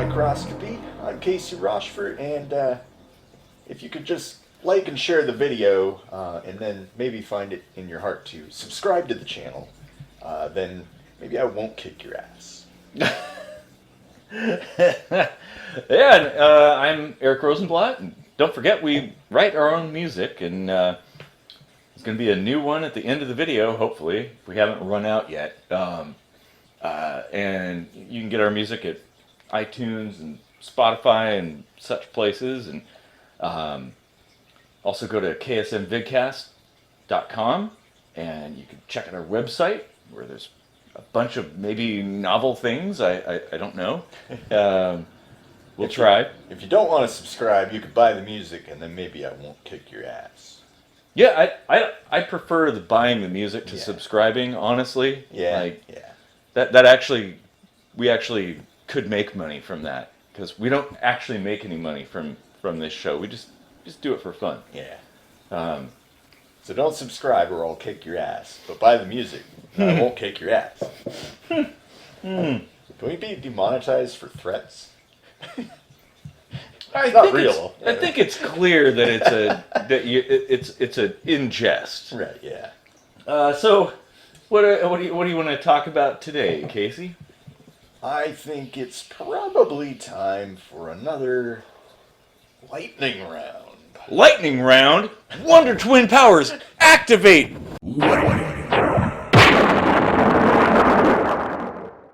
Microscopy. I'm Casey Rochford, and if you could just like and share the video, and then maybe find it in your heart to subscribe to the channel, then maybe I won't kick your ass. I'm Eric Rosenblatt. And don't forget, we write our own music, and there's going to be a new one at the end of the video, hopefully, if we haven't run out yet. And you can get our music at iTunes and Spotify and such places, and also go to ksmvidcast.com, and you can check out our website where there's a bunch of maybe novel things. I don't know. We'll try. If you don't want to subscribe, you could buy the music, and then maybe I won't kick your ass. Yeah, I prefer the buying the music to subscribing, honestly. Yeah, That actually, we actually could make money from that, because we don't actually make any money from this show. We just do it for fun. Yeah. So don't subscribe or I'll kick your ass. But buy the music, and I won't kick your ass. Can we be demonetized for threats? I think it's clear that it's an ingest. Right. Yeah. So, what do you want to talk about today, Casey? I think it's probably time for another lightning round. Lightning round. Wonder Twin powers activate.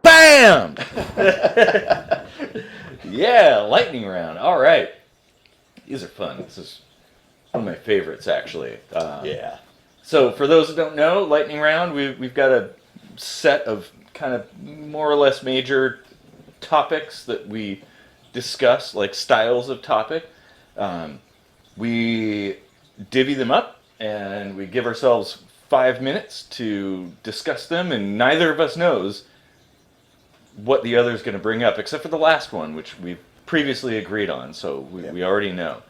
Bam! Yeah, lightning round. All right. These are fun. This is one of my favorites, actually. Yeah. So, for those that don't know, lightning round, we've got a set of kind of more or less major topics that we discuss, like styles of topic. We divvy them up, and we give ourselves 5 minutes to discuss them, and neither of us knows what the other is going to bring up, except for the last one, which we've previously agreed on, so we already know.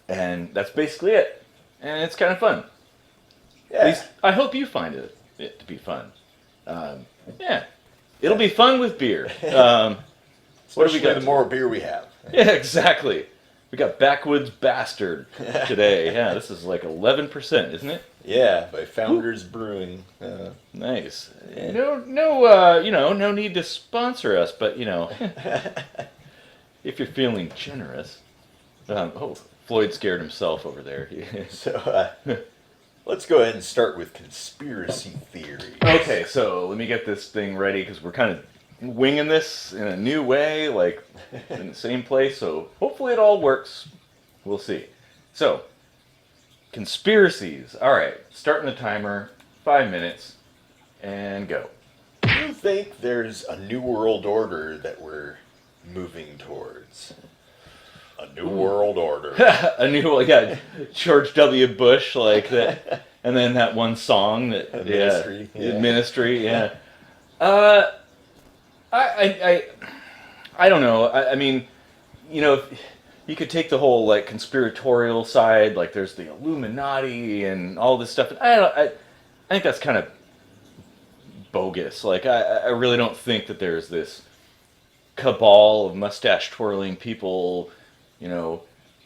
And that's basically it. And it's kind of fun. Yeah. At least I hope you find it to be fun. Yeah. It'll be fun with beer. Especially the more beer we have. Yeah, exactly. We got Backwoods Bastard today. Yeah, this is like 11%, isn't it? Yeah, by Founders Brewing. Nice. No need to sponsor us, but if you're feeling generous. Floyd scared himself over there. So, let's go ahead and start with conspiracy theories. Okay, so let me get this thing ready, because we're kind of winging this in a new way, like in the same place, so hopefully it all works. We'll see. So, conspiracies. All right, starting the timer, 5 minutes, and go. Do you think there's a new world order that we're moving towards? A new world order. A new one, yeah. George W. Bush, like that, and then that one song that Ministry. Ministry, yeah. I don't know. I mean, you could take the whole like conspiratorial side, like there's the Illuminati and all this stuff. I think that's kind of bogus. Like I really don't think that there's this cabal of mustache twirling people,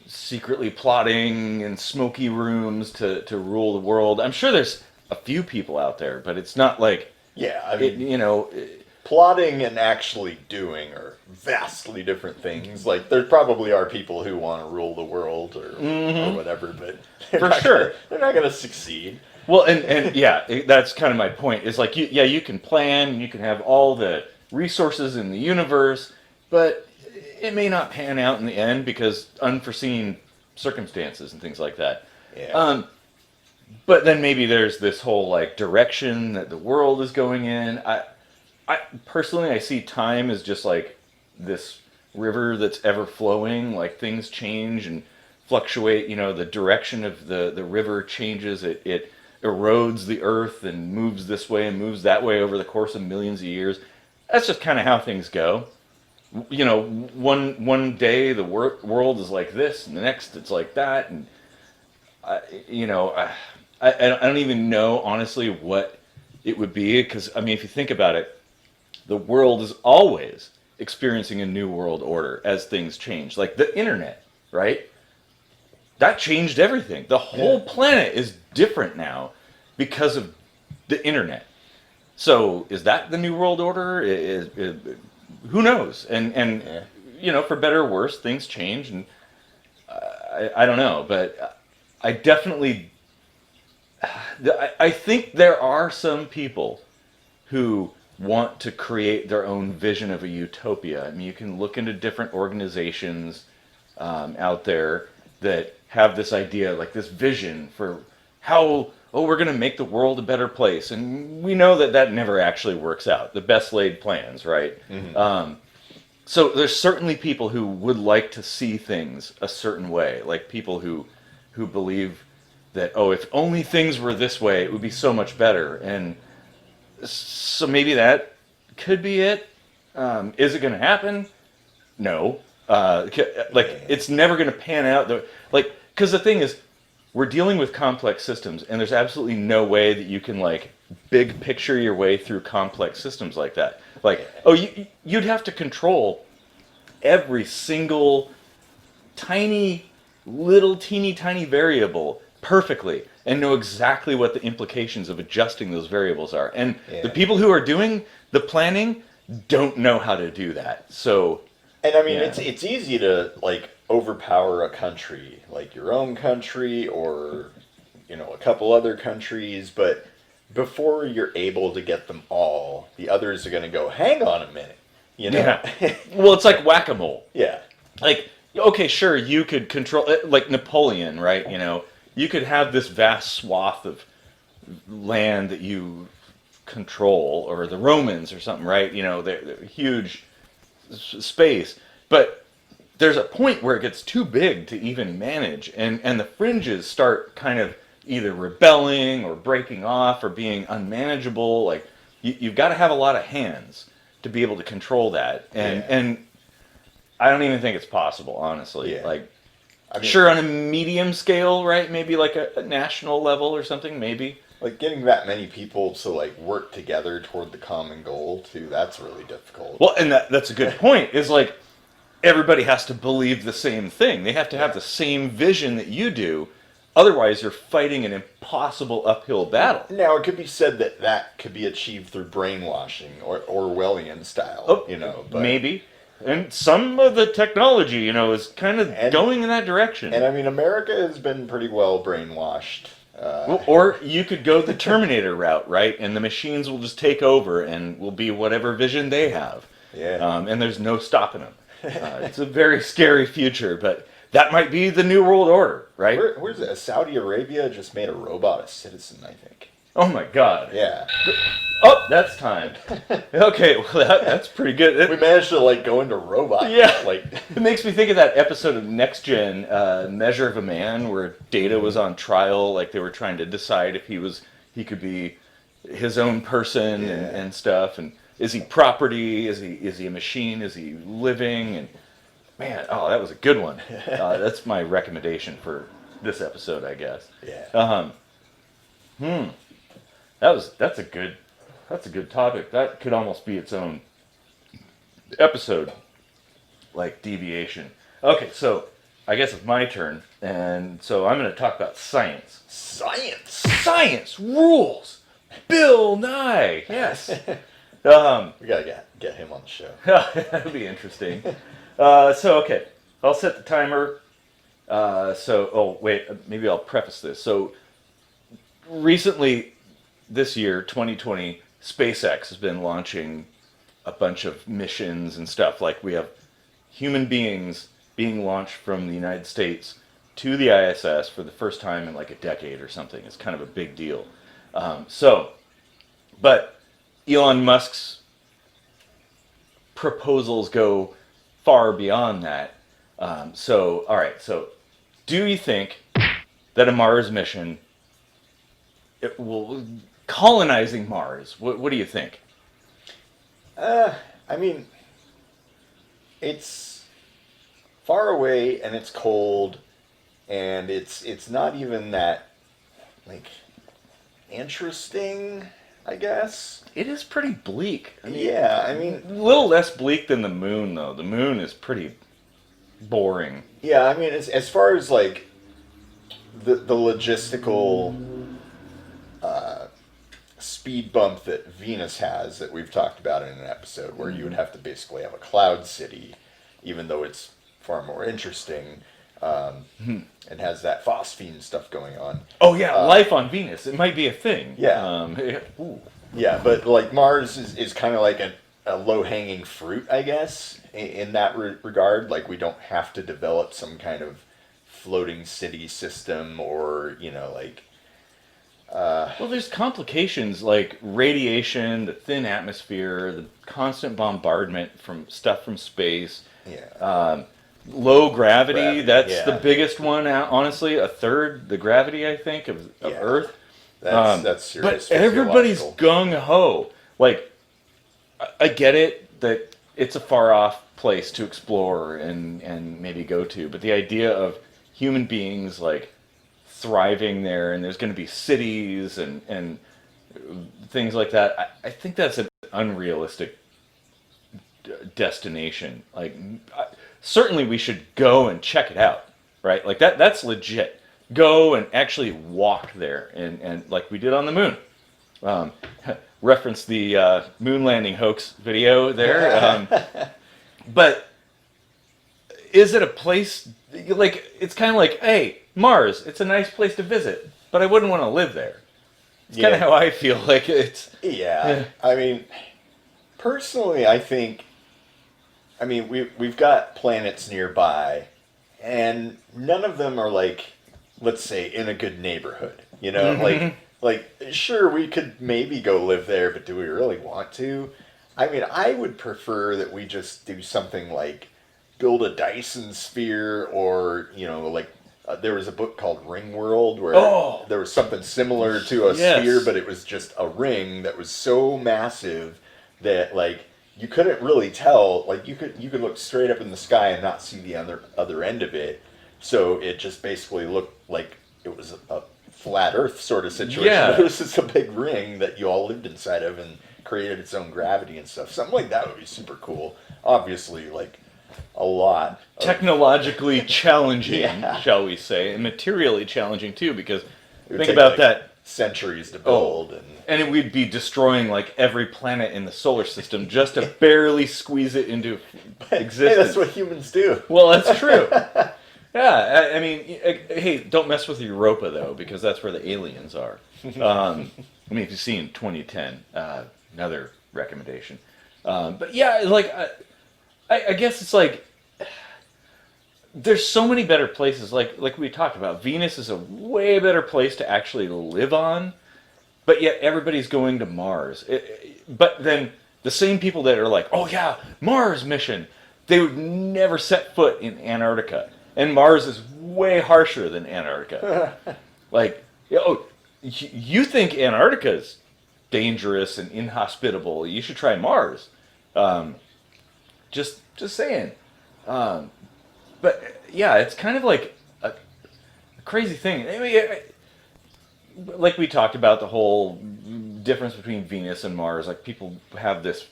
secretly plotting in smoky rooms to rule the world. I'm sure there's a few people out there, but it's not like plotting and actually doing are vastly different things. Like, there probably are people who want to rule the world or whatever, but for sure they're not going to succeed. Well, and yeah, that's kind of my point. Is like, you can plan, you can have all the resources in the universe, but it may not pan out in the end because unforeseen circumstances and things like that. Yeah. But then maybe there's this whole like direction that the world is going in. I personally, I see time as just like this river that's ever flowing. Like things change and fluctuate. The direction of the river changes. It erodes the earth and moves this way and moves that way over the course of millions of years. That's just kind of how things go. One day the world is like this, and the next it's like that, and I don't even know honestly what it would be, because I mean, if you think about it, the world is always experiencing a new world order as things change. Like the internet, right? That changed everything. The whole planet is different now because of the internet. So is that the new world order? Who knows? And you know, for better or worse, things change, and I don't know, but I definitely I think there are some people who want to create their own vision of a utopia. I mean, you can look into different organizations out there that have this idea, like this vision for how, we're going to make the world a better place. And we know that that never actually works out. The best laid plans, right? Mm-hmm. So there's certainly people who would like to see things a certain way, like people who believe that, if only things were this way, it would be so much better. And so maybe that could be it. Is it going to happen? No. It's never going to pan out. Because the thing is, we're dealing with complex systems, and there's absolutely no way that you can, big picture your way through complex systems like that. You'd have to control every single teeny tiny variable perfectly and know exactly what the implications of adjusting those variables are. And the people who are doing the planning don't know how to do that. So, and I mean, it's easy to overpower a country, like your own country or a couple other countries, but before you're able to get them all, the others are going to go, hang on a minute, Yeah. Well, it's like whack-a-mole. Yeah. Okay, sure, you could control, like Napoleon, right? You could have this vast swath of land that you control, or the Romans or something, right? They're huge space. But there's a point where it gets too big to even manage, and the fringes start kind of either rebelling or breaking off or being unmanageable. You've got to have a lot of hands to be able to control that. And I don't even think it's possible, honestly. Yeah. Sure, on a medium scale, right? Maybe a national level or something, maybe. Getting that many people to work together toward the common goal too, that's really difficult. Well, and that's a good point, is everybody has to believe the same thing. They have to have the same vision that you do. Otherwise, you're fighting an impossible uphill battle. Now, it could be said that could be achieved through brainwashing or Orwellian style, but maybe. And some of the technology, is kind of going in that direction. And I mean, America has been pretty well brainwashed. Or you could go the Terminator route, right? And the machines will just take over and will be whatever vision they have. Yeah. And there's no stopping them. It's a very scary future, but that might be the New World Order, right? Where's it? Saudi Arabia just made a robot a citizen, I think. Oh my God. Yeah. Oh, that's time. Okay, well that's pretty good. We managed to go into robot. Yeah. It makes me think of that episode of Next Gen, Measure of a Man, where Data was on trial. They were trying to decide if he could be his own person and stuff. And is he property? Is he a machine? Is he living? And man, that was a good one. That's my recommendation for this episode, I guess. Yeah. That's a good topic. That could almost be its own episode, deviation. Okay, so I guess it's my turn, and so I'm going to talk about science. Science rules. Bill Nye. Yes. We gotta get him on the show. That'd be interesting. Okay, I'll set the timer. Maybe I'll preface this. So recently, this year, 2020, SpaceX has been launching a bunch of missions and stuff. We have human beings being launched from the United States to the ISS for the first time in a decade or something. It's kind of a big deal. But Elon Musk's proposals go far beyond that. All right, so do you think that a Mars mission, colonizing Mars, what do you think? I mean, it's far away and it's cold, and it's not even that interesting. I guess. It is pretty bleak. I mean, Yeah, I mean... a little less bleak than the moon, though. The moon is pretty boring. Yeah, I mean, as far as, like, the logistical speed bump that Venus has that we've talked about in an episode, where you would have to basically have a cloud city, even though it's far more interesting, and has that phosphine stuff going on. Oh, yeah, life on Venus. It might be a thing. Yeah. Ooh. Yeah, but, like, Mars is kind of like a low-hanging fruit, I guess, in that regard. Like, we don't have to develop some kind of floating city system or, you know, like... Well, there's complications like radiation, the thin atmosphere, the constant bombardment from stuff from space. Yeah. Low gravity, that's yeah. the biggest one, honestly. A third the gravity, I think, of Yeah. Earth. That's serious. But everybody's physiological. gung-ho. Like, I get it that it's a far-off place to explore and maybe go to, but the idea of human beings, like, thriving there, and there's going to be cities and things like that, I think that's an unrealistic destination. Like, certainly we should go and check it out, right? Like, that's legit. Go and actually walk there, and like we did on the moon. Reference the moon landing hoax video there. But is it a place, like, it's kind of like, hey, Mars, it's a nice place to visit, but I wouldn't want to live there. It's kind of how I feel. Like, it's... Yeah. I mean, personally, I think, I mean, we've got planets nearby, and none of them are, like, let's say, in a good neighborhood. You know, like, sure, we could maybe go live there, but do we really want to? I mean, I would prefer that we just do something like build a Dyson sphere, or, you know, like, there was a book called Ring World where there was something similar to a sphere, but it was just a ring that was so massive that, like, you couldn't really tell. Like, you could look straight up in the sky and not see the other end of it. So it just basically looked like it was a flat Earth sort of situation. Yeah. But it was just a big ring that you all lived inside of and created its own gravity and stuff. Something like that would be super cool. Obviously, like, a lot. Technologically challenging, shall we say, and materially challenging too, because think about like that. Centuries to build. And we'd be destroying, like, every planet in the solar system just to barely squeeze it into existence. Hey, that's what humans do. Well, that's true. Yeah, I mean, hey, don't mess with Europa, though, because that's where the aliens are. I mean, if you've seen 2010, another recommendation. But yeah, like, I guess it's like, there's so many better places. Like we talked about, Venus is a way better place to actually live on, but yet everybody's going to Mars. But then the same people that are like, oh yeah, Mars mission, they would never set foot in Antarctica. And Mars is way harsher than Antarctica. Like, oh, you think Antarctica's dangerous and inhospitable? You should try Mars. Just saying. But yeah, it's kind of like a crazy thing. I mean, like we talked about, the whole difference between Venus and Mars. Like, people have this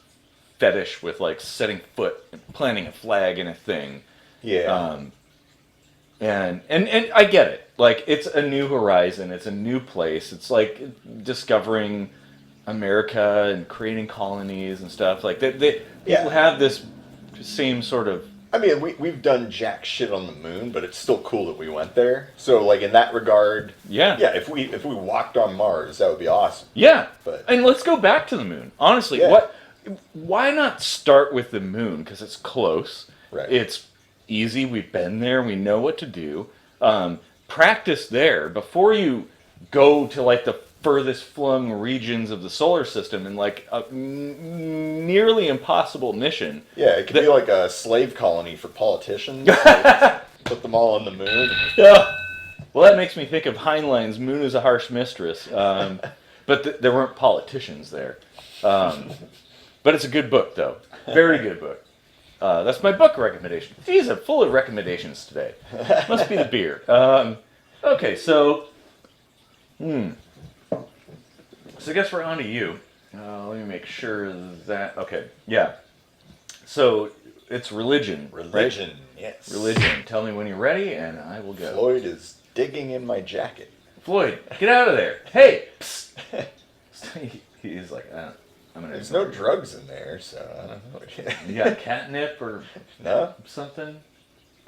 fetish with, like, setting foot and planting a flag in a thing. Yeah. And I get it. Like, it's a new horizon. It's a new place. It's like discovering America and creating colonies and stuff. Like, people have this same sort of... I mean, we've done jack shit on the moon, but it's still cool that we went there. So, like, in that regard, yeah, if we walked on Mars, that would be awesome. Yeah, but and let's go back to the moon. Honestly, why not start with the moon? Because it's close. Right. It's easy. We've been there. We know what to do. Practice there before you go to, like, the furthest flung regions of the solar system in, like, a nearly impossible mission. Yeah, it could be like a slave colony for politicians. Like, put them all on the moon. Yeah. Well, that makes me think of Heinlein's Moon is a Harsh Mistress. But there weren't politicians there. But it's a good book, though. Very good book. That's my book recommendation. Geez, I'm full of recommendations today. Must be the beer. Okay, so... So I guess we're on to you. Let me make sure that... Okay, yeah. So it's religion, Religion, right? yes. Religion. Tell me when you're ready, and I will go. Floyd is digging in my jacket. Floyd, get out of there. Hey! Psst. He's like, I'm gonna... There's no drugs in there, so I don't know. You got catnip or No? something?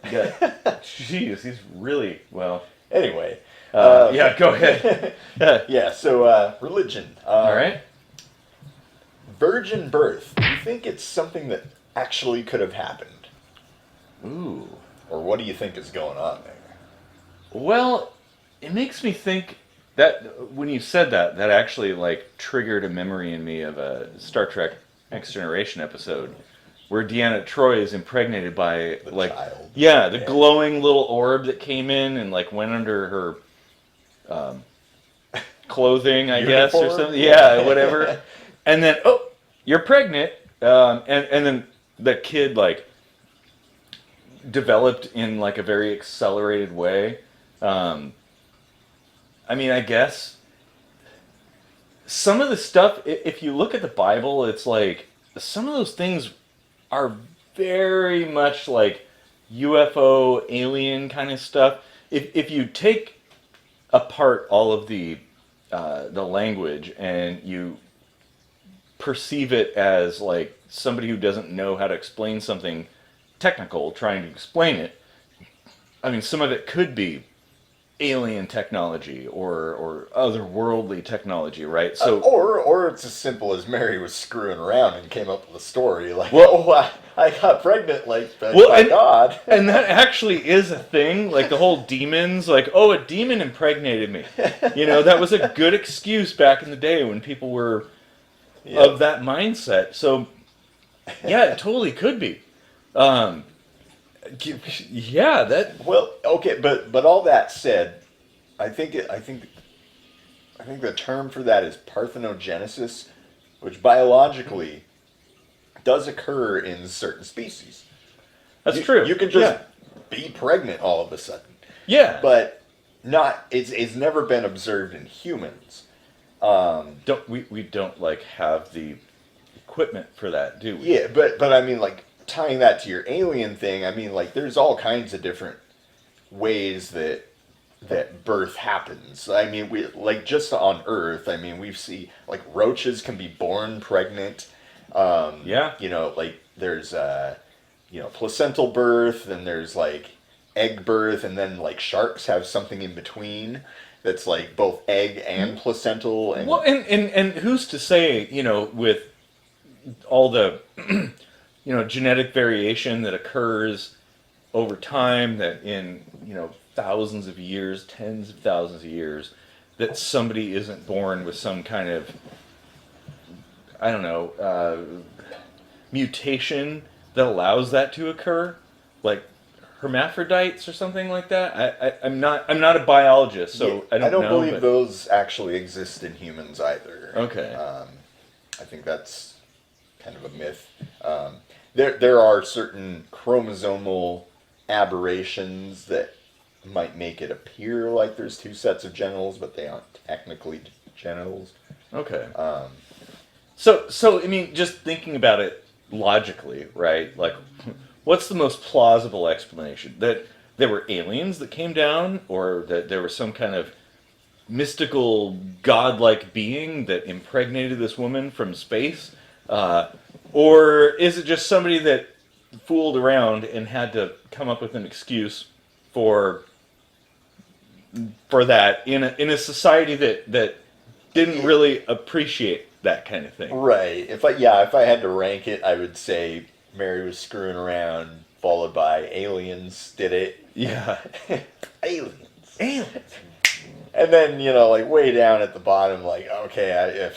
You got... Jeez, he's really... Well... Anyway. Yeah, go ahead. Yeah, so religion. All right. Virgin birth. Do you think it's something that actually could have happened? Ooh. Or what do you think is going on there? Well, it makes me think that when you said that, that actually like triggered a memory in me of a Star Trek Next Generation episode where Deanna Troi is impregnated by The like child. yeah, the glowing little orb that came in and like went under her clothing, I guess, or something. Yeah, whatever. And then, oh, you're pregnant. And then the kid, like, developed in, like, a very accelerated way. I mean, I guess some of the stuff, if you look at the Bible, it's like, some of those things are very much like UFO, alien kind of stuff. If you take apart all of the language and you perceive it as like somebody who doesn't know how to explain something technical trying to explain it, I mean, some of it could be alien technology or otherworldly technology, right? So or it's as simple as Mary was screwing around and came up with a story like, well, oh, I got pregnant, like, by and, God. And that actually is a thing, like the whole demons, like, oh, a demon impregnated me. You know, that was a good excuse back in the day when people were of that mindset. So, yeah, it totally could be. Yeah, that. Well, okay, but all that said, I think the term for that is Parthenogenesis, which biologically does occur in certain species. That's true. You can just be pregnant all of a sudden. Yeah, But not. It's never been observed in humans. we don't like have the equipment for that, do we? Yeah, but I mean, like, tying that to your alien thing, I mean, like, there's all kinds of different ways that birth happens. I mean, we like just on Earth. I mean, we see like roaches can be born pregnant. Yeah. You know, like there's placental birth, and there's like egg birth, and then like sharks have something in between that's like both egg and placental. And Well, and who's to say, you know, with all the genetic variation that occurs over time, that in thousands of years, tens of thousands of years, that somebody isn't born with some kind of, I don't know, mutation that allows that to occur, like hermaphrodites or something like that. I'm not a biologist, so I don't know. I don't believe those actually exist in humans either. Okay. I think that's kind of a myth. There are certain chromosomal aberrations that might make it appear like there's two sets of genitals, but they aren't technically genitals. Okay. So I mean, just thinking about it logically, right? Like, what's the most plausible explanation? That there were aliens that came down, or that there was some kind of mystical, godlike being that impregnated this woman from space? Or is it just somebody that fooled around and had to come up with an excuse for that in a society that didn't really appreciate that kind of thing? Right. If I had to rank it, I would say Mary was screwing around, followed by aliens did it. Yeah. Aliens. And then, like way down at the bottom, like, okay,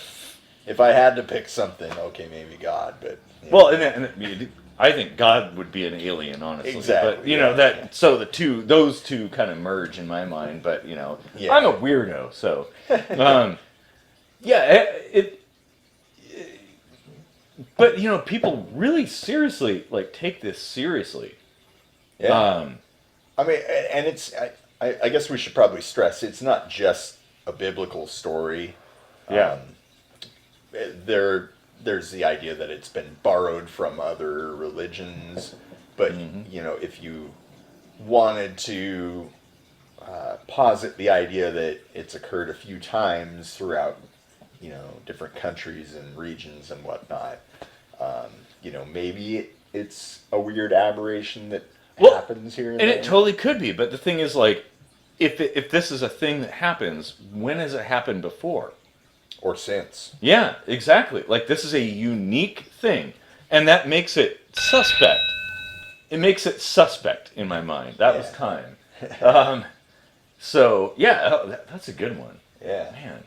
if I had to pick something, okay, maybe God, but well, and I think God would be an alien, honestly. Exactly. But so those two kind of merge in my mind. But I'm a weirdo, so But people really seriously take this seriously. Yeah. I mean, and it's I guess we should probably stress it's not just a biblical story. Yeah. there's the idea that it's been borrowed from other religions, but if you wanted to posit the idea that it's occurred a few times throughout, different countries and regions and whatnot, maybe it's a weird aberration that happens here and there. there. It totally could be, but the thing is, like, if this is a thing that happens, when has it happened before? Or since. Yeah, exactly. Like, this is a unique thing, and that makes it suspect. It makes it suspect in my mind. That was time. So, yeah, that's a good one. Yeah. Man.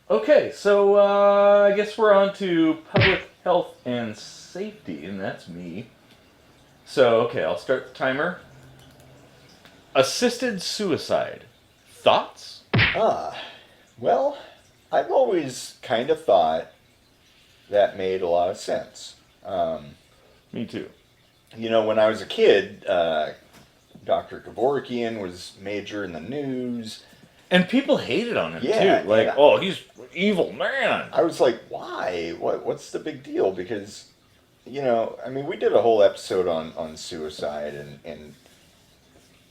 Okay, so I guess we're on to public health and safety, and that's me. So, okay, I'll start the timer. Assisted suicide. Thoughts? Well, I've always kind of thought that made a lot of sense. Me too. When I was a kid, Dr. Kevorkian was major in the news. And people hated on him Yeah, too. Like, oh, he's an evil man. I was like, why? What's the big deal? Because, we did a whole episode on suicide, and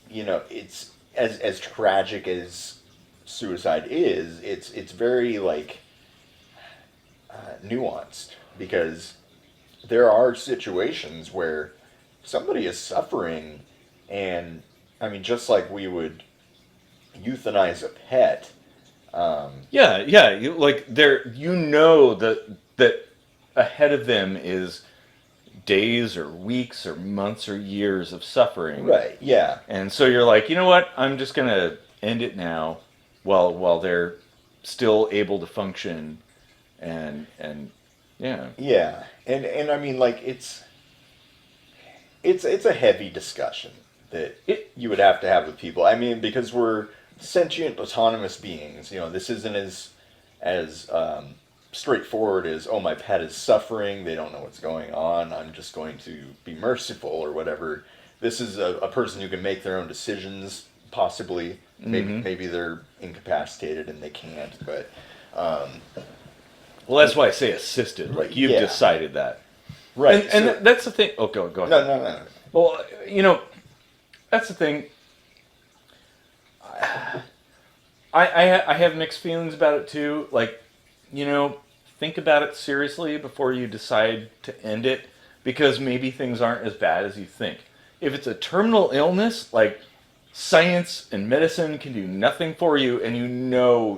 it's as tragic as suicide is, it's very like nuanced, because there are situations where somebody is suffering, and just like we would euthanize a pet. Yeah, that ahead of them is days or weeks or months or years of suffering. Right. Yeah. And so you're like, you know what? I'm just gonna end it now, while they're still able to function, and yeah. Yeah, and it's a heavy discussion that you would have to have with people. Because we're sentient, autonomous beings. This isn't as straightforward as, oh, my pet is suffering, they don't know what's going on, I'm just going to be merciful or whatever. This is a person who can make their own decisions, possibly. Maybe they're incapacitated and they can't, but... well, that's why I say assisted. Like, you've decided that. Right. And that's the thing... Oh, go ahead. No. Well, that's the thing. I have mixed feelings about it too. Like, think about it seriously before you decide to end it, because maybe things aren't as bad as you think. If it's a terminal illness, like, science and medicine can do nothing for you, and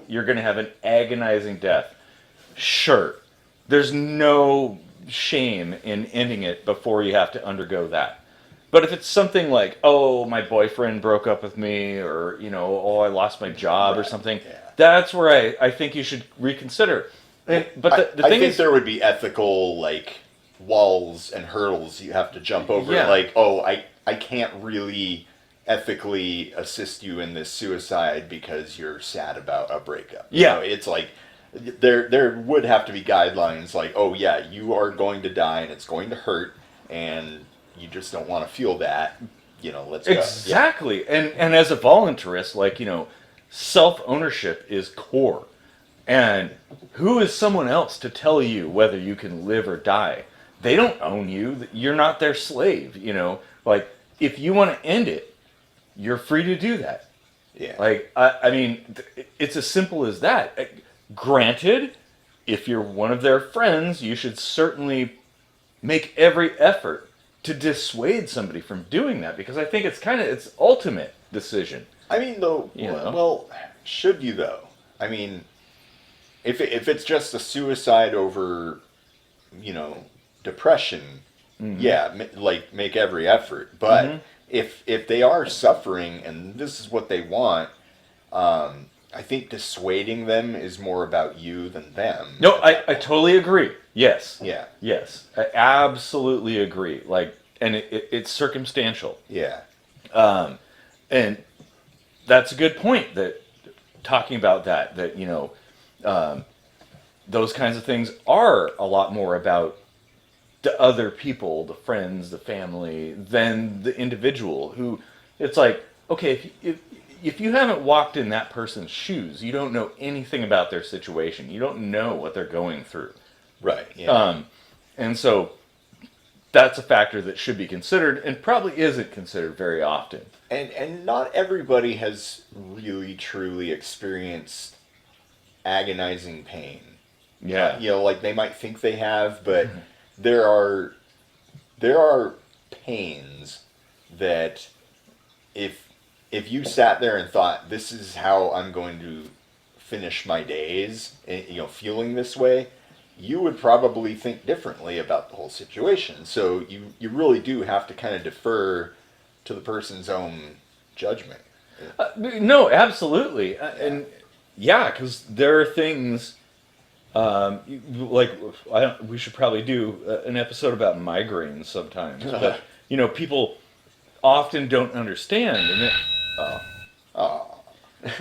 you're going to have an agonizing death, sure, there's no shame in ending it before you have to undergo that. But if it's something like, oh, my boyfriend broke up with me, or, oh, I lost my job or something, that's where I think you should reconsider. But the thing is, there would be ethical, like, walls and hurdles you have to jump over. Yeah. Like, oh, I can't really ethically assist you in this suicide because you're sad about a breakup. It's like, there would have to be guidelines like, oh yeah, you are going to die and it's going to hurt, and you just don't want to feel that. Let's go. Exactly. And as a voluntarist, like, self-ownership is core. And who is someone else to tell you whether you can live or die? They don't own you. You're not their slave, Like, if you want to end it, you're free to do that. Yeah. Like, it's as simple as that. Granted, if you're one of their friends, you should certainly make every effort to dissuade somebody from doing that, because I think it's ultimate decision. Well, should you though? If it's just a suicide over, depression, make every effort. But if they are suffering and this is what they want, I think dissuading them is more about you than them. No, I totally agree. Yes. Yeah. Yes. I absolutely agree. Like, and it's circumstantial. Yeah. And that's a good point, that talking about that those kinds of things are a lot more about the other people, the friends, the family, than the individual who, it's like, okay, if if you haven't walked in that person's shoes, you don't know anything about their situation. You don't know what they're going through. Right. Yeah. And so that's a factor that should be considered and probably isn't considered very often. And not everybody has really truly experienced agonizing pain. Yeah. Like they might think they have, but there are pains that if you sat there and thought, this is how I'm going to finish my days, feeling this way, you would probably think differently about the whole situation. So you really do have to kind of defer to the person's own judgment. No, absolutely. And yeah, because there are things we should probably do an episode about migraines sometimes. But people often don't understand.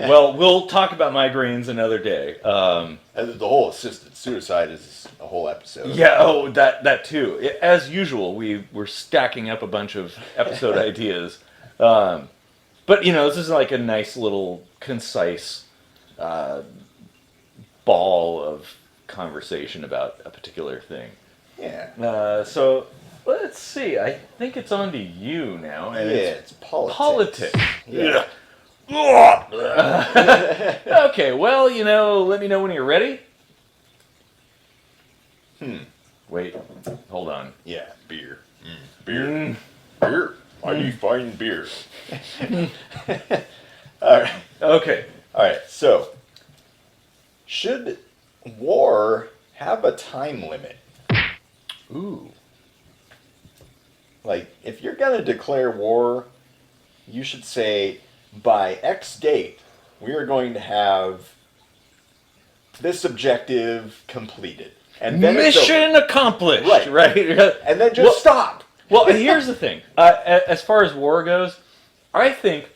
Well, we'll talk about migraines another day. The whole assisted suicide is a whole episode. Yeah, that too. As usual, we're stacking up a bunch of episode ideas. But this is like a nice little concise ball of conversation about a particular thing. Yeah. So let's see. I think it's on to you now. And it's politics. Politics. Yeah. Okay, well, let me know when you're ready. Wait, hold on. Yeah, beer. Beer. Beer. Why do you find beer? All right. Okay. All right. So, should war have a time limit? Ooh. Like, if you're going to declare war, you should say, by X date, we are going to have this objective completed. And then mission accomplished. Right. And then just stop. Well, here's the thing. As far as war goes, I think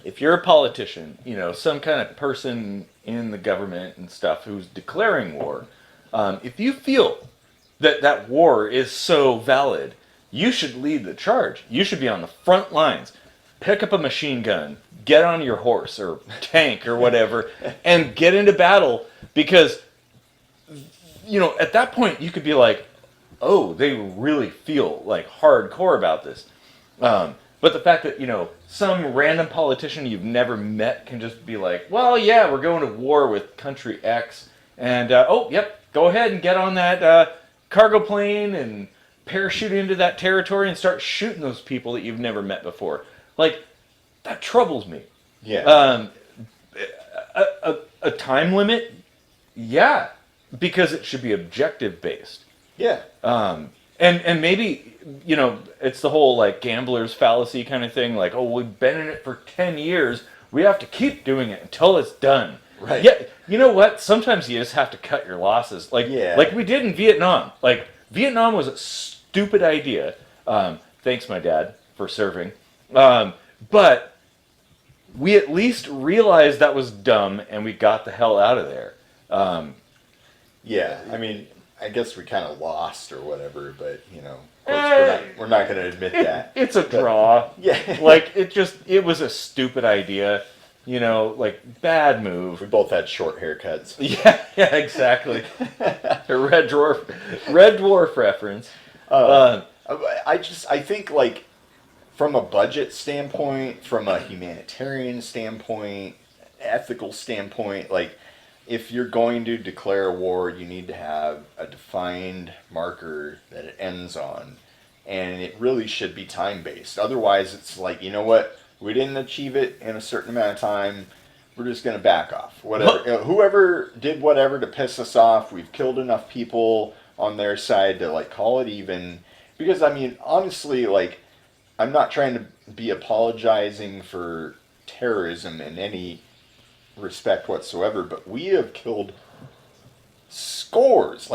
if you're a politician, some kind of person in the government and stuff who's declaring war, if you feel that war is so valid, you should lead the charge. You should be on the front lines. Pick up a machine gun, get on your horse or tank or whatever, and get into battle because, at that point you could be like, oh, they really feel like hardcore about this. But the fact that, some random politician you've never met can just be like, well, yeah, we're going to war with country X, and, go ahead and get on that cargo plane and parachute into that territory and start shooting those people that you've never met before. Like, that troubles me. Yeah. A time limit? Yeah, because it should be objective based. Yeah. And maybe, it's the whole, like, gambler's fallacy kind of thing. Like, oh, we've been in it for 10 years. We have to keep doing it until it's done. Right. Yeah, you know what? Sometimes you just have to cut your losses. Like we did in Vietnam. Like, Vietnam was a stupid idea. Thanks, my dad, for serving. But we at least realized that was dumb, and we got the hell out of there. Yeah, I mean, I guess we kind of lost or whatever, but, we're not going to admit that. It's a draw. Yeah. Like, it was a stupid idea. Like, bad move. We both had short haircuts. Yeah, exactly. A Red Dwarf reference. I think, like, from a budget standpoint, from a humanitarian standpoint, ethical standpoint, like, if you're going to declare a war, you need to have a defined marker that it ends on. And it really should be time-based. Otherwise, it's like, you know what? We didn't achieve it in a certain amount of time. We're just going to back off. Whatever. Whoever did whatever to piss us off, we've killed enough people on their side to, like, call it even. Because, I mean, honestly, like, I'm not trying to be apologizing for terrorism in any respect whatsoever, but we have killed scores,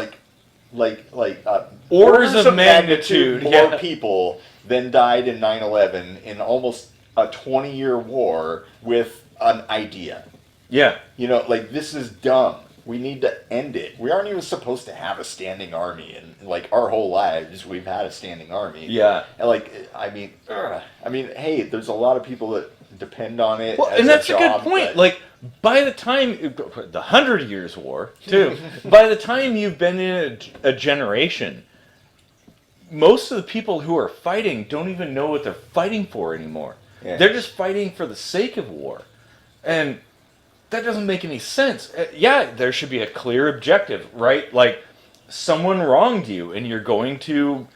orders of magnitude more people than died in 9/11 in almost a 20-year war with an idea. Yeah. This is dumb. We need to end it. We aren't even supposed to have a standing army, and like our whole lives we've had a standing army. Yeah. And hey, there's a lot of people that depend on it. Well, as and that's a a job, good point. but- Like, by the time the 100 Years' War, too, by the time you've been in a generation, most of the people who are fighting don't even know what they're fighting for anymore. Yeah. They're just fighting for the sake of war, and that doesn't make any sense. Yeah, there should be a clear objective, right? Like, someone wronged you, and you're going to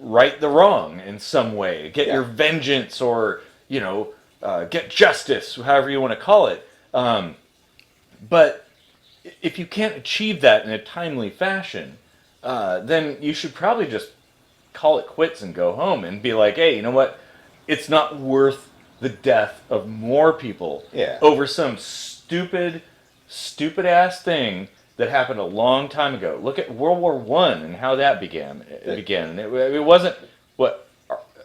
right the wrong in some way, get your vengeance, or get justice, however you want to call it. But if you can't achieve that in a timely fashion, then you should probably just call it quits and go home and be like, hey, you know what? It's not worth the death of more people over some stupid ass thing that happened a long time ago. Look at World War I and how that began. It wasn't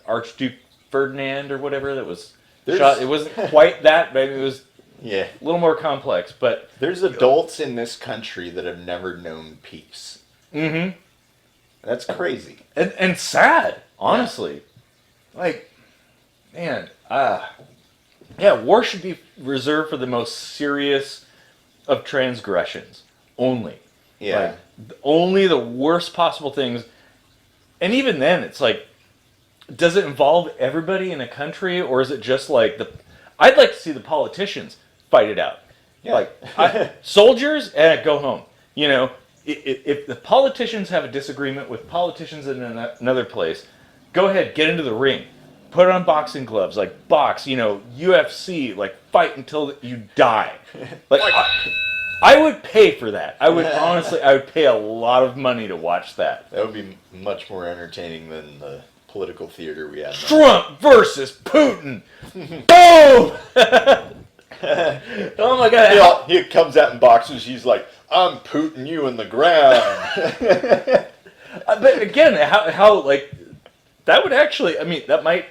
Archduke Ferdinand or whatever that was shot. It wasn't quite that. Maybe it was a little more complex. But there's adults in this country that have never known peace. Mm-hmm. That's crazy and sad, honestly. Like, man, war should be reserved for the most serious of transgressions. Only. Yeah. Like, only the worst possible things. And even then, it's like, does it involve everybody in a country, or is it just like I'd like to see the politicians fight it out. Yeah. Like, soldiers, go home. If the politicians have a disagreement with politicians in another place, go ahead, get into the ring. Put on boxing gloves, like box, UFC, like fight until you die. Like, I would pay for that. I would pay a lot of money to watch that. That would be much more entertaining than the political theater we had. Trump versus Putin. Boom! Oh my God. He comes out in boxers, he's like, I'm Putin you in the ground. But again, how like, that would actually, that might,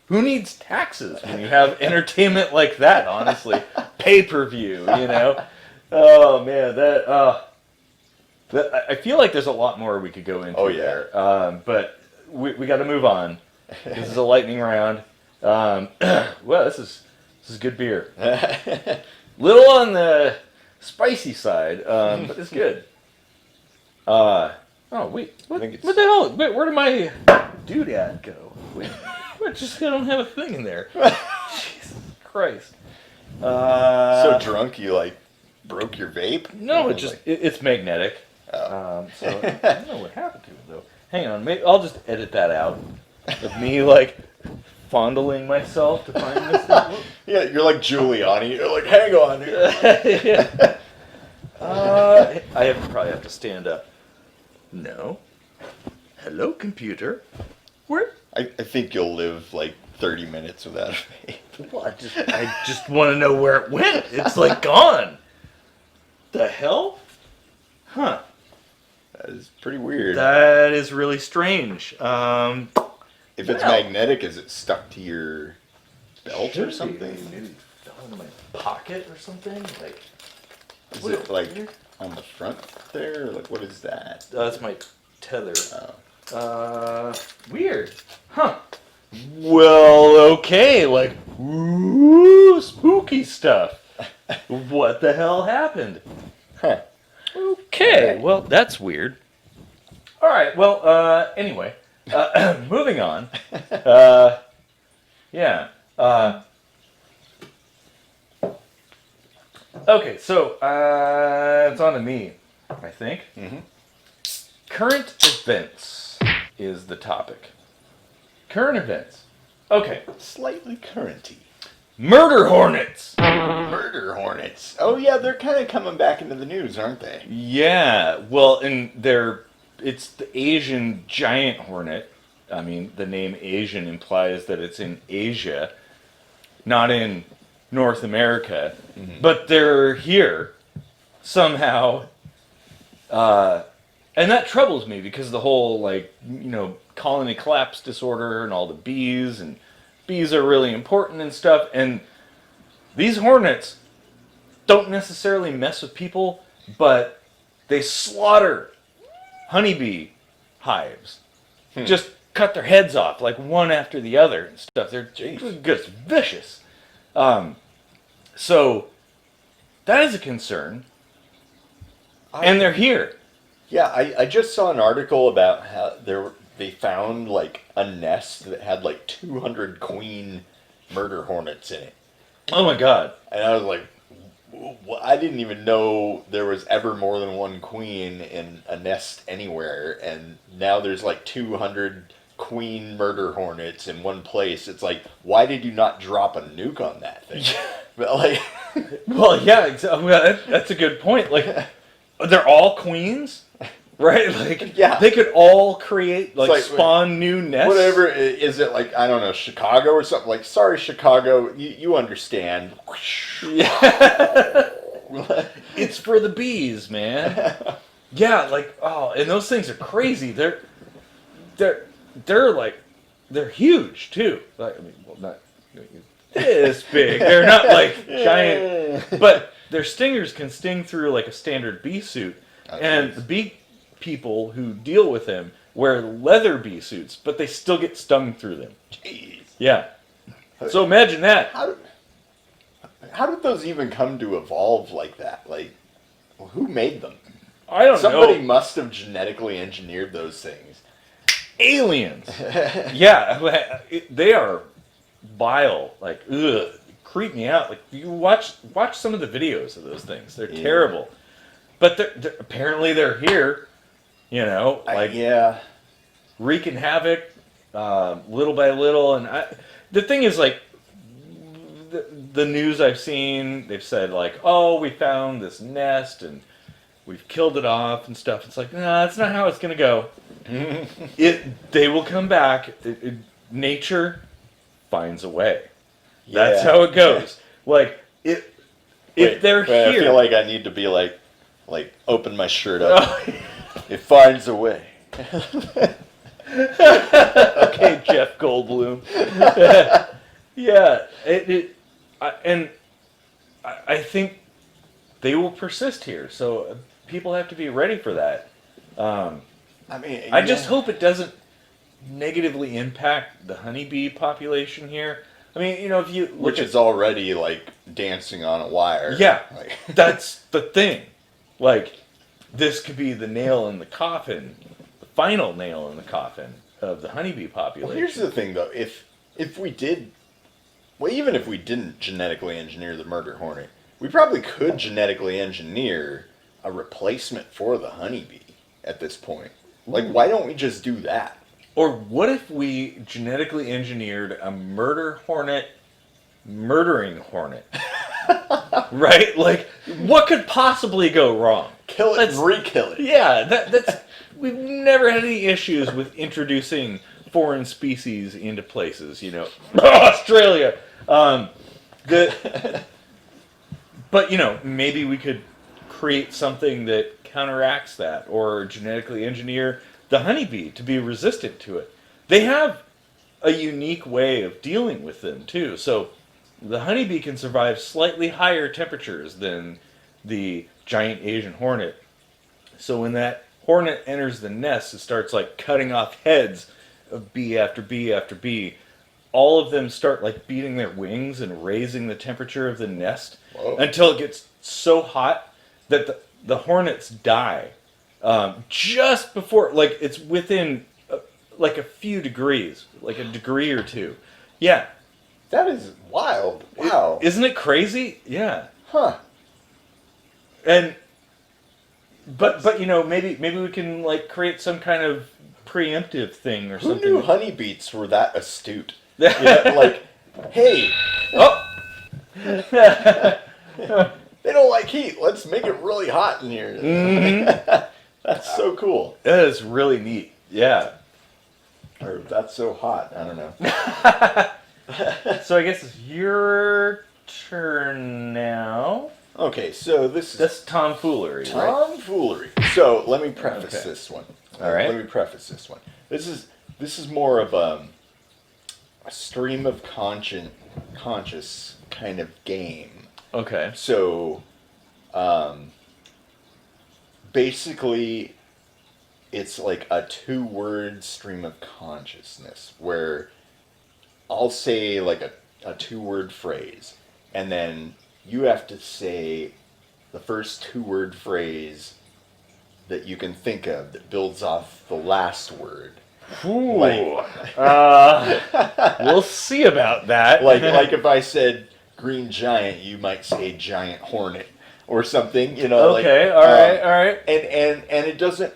who needs taxes when you have entertainment like that, honestly? Pay-per-view, Oh, man, that I feel like there's a lot more we could go into there. But we got to move on. This is a lightning round. Well, this is good beer. Little on the spicy side, but it's good. Oh, wait. What the hell? Wait, where did my doodad go? Wait. I don't have a thing in there. Jesus Christ. So drunk you broke your vape? No, it's magnetic. So I don't know what happened to it though. Hang on, maybe I'll just edit that out of me fondling myself to find this thing. Yeah, you're like Giuliani. You're like, hang on here. I probably have to stand up. No. Hello, computer. Where? I think you'll live 30 minutes without a vape. Well, I just want to know where it went. It's gone. The hell? Huh. That is pretty weird. That is really strange. If it's magnetic, is it stuck to your belt or something? Maybe it fell into my pocket or something. Is it on the front there? What is that? That's my tether. Oh. Weird. Huh. Well, okay, ooh, spooky stuff. What the hell happened? Huh. Okay, well, that's weird. All right, well, anyway, moving on. Okay, so it's on to me, I think. Mm-hmm. Current events is the topic. Current events. Okay. Slightly currenty. Murder hornets! Murder hornets. Oh yeah, they're kind of coming back into the news, aren't they? Yeah, well, and it's the Asian giant hornet. I mean, the name Asian implies that it's in Asia, not in North America. Mm-hmm. But they're here somehow. And that troubles me because the whole, colony collapse disorder and all the bees, and bees are really important and stuff. And these hornets don't necessarily mess with people, but they slaughter honeybee hives. Just cut their heads off, like one after the other and stuff. They're just vicious. So that is a concern. And they're here. Yeah, I just saw an article about how they found like a nest that had like 200 queen murder hornets in it. Oh my god. And I was like, I didn't even know there was ever more than one queen in a nest anywhere, and now there's like 200 queen murder hornets in one place. It's like, why did you not drop a nuke on that thing? But like, well, yeah, exactly. Well, that's a good point. Like, they're all queens, right? Like, yeah, they could all create like spawn wait, new nests. Whatever is it, like, I don't know, Chicago or something? Like, sorry, Chicago, you understand. Yeah. It's for the bees, man. Yeah, like, oh, and those things are crazy. They're like, they're huge too. Like, I mean, well, not this big. They're not like giant, but their stingers can sting through like a standard bee suit. And the bee people who deal with them wear leather bee suits, but they still get stung through them. Jeez. Yeah. So imagine that. How did those even come to evolve like that? Like, who made them? I don't know. Somebody must have genetically engineered those things. Aliens. Yeah, they are vile. Like, ugh, creep me out. Like, you watch some of the videos of those things. They're terrible. But they're apparently they're here. You know, like wreaking havoc, little by little. And the thing is, like, the news I've seen, they've said like, oh, we found this nest and we've killed it off and stuff. It's like, nah, that's not how it's gonna go. They will come back. Nature finds a way. Yeah. That's how it goes. Like, if they're here, I feel like I need to be like open my shirt up. It finds a way. Okay, Jeff Goldblum. Yeah, I think they will persist here. So people have to be ready for that. I mean, I just hope it doesn't negatively impact the honeybee population here. I mean, you know, if you look which is already like dancing on a wire. Yeah, like. That's the thing. Like, this could be the nail in the coffin, the final nail in the coffin of the honeybee population. Well, here's the thing, though. If we did, well, even if we didn't genetically engineer the murder hornet, we probably could genetically engineer a replacement for the honeybee at this point. Like, why don't we just do that? Or what if we genetically engineered a murder hornet murdering hornet? Right? Like, what could possibly go wrong? Kill it and re-kill it. Yeah, that's we've never had any issues with introducing foreign species into places, you know. Australia. But you know, maybe we could create something that counteracts that, or genetically engineer the honeybee to be resistant to it. They have a unique way of dealing with them too. So the honeybee can survive slightly higher temperatures than the giant Asian hornet. So when that hornet enters the nest, it starts like cutting off heads of bee after bee after bee. All of them start like beating their wings and raising the temperature of the nest. Whoa. Until it gets so hot that the hornets die just before, like, it's within like a few degrees, like a degree or two. Yeah. That is wild. Wow. Isn't it crazy? Yeah. Huh. And but you know, maybe we can like create some kind of preemptive thing or something. Who knew honeybees were that astute? Yeah, like, hey, they don't like heat. Let's make it really hot in here. Mm-hmm. That's so cool. That is really neat. Yeah. Or that's so hot. I don't know. So I guess it's your turn now. Okay, so that's tomfoolery, right? Tomfoolery. So let me preface this one. All right. Let me preface this one. This is more of a stream of conscious kind of game. Okay. So, basically, it's like a two-word stream of consciousness where I'll say like a two-word phrase, and then you have to say the first two-word phrase that you can think of that builds off the last word. Ooh. Like, we'll see about that. like if I said green giant, you might say giant hornet or something, you know. Okay, like, all right. And it doesn't.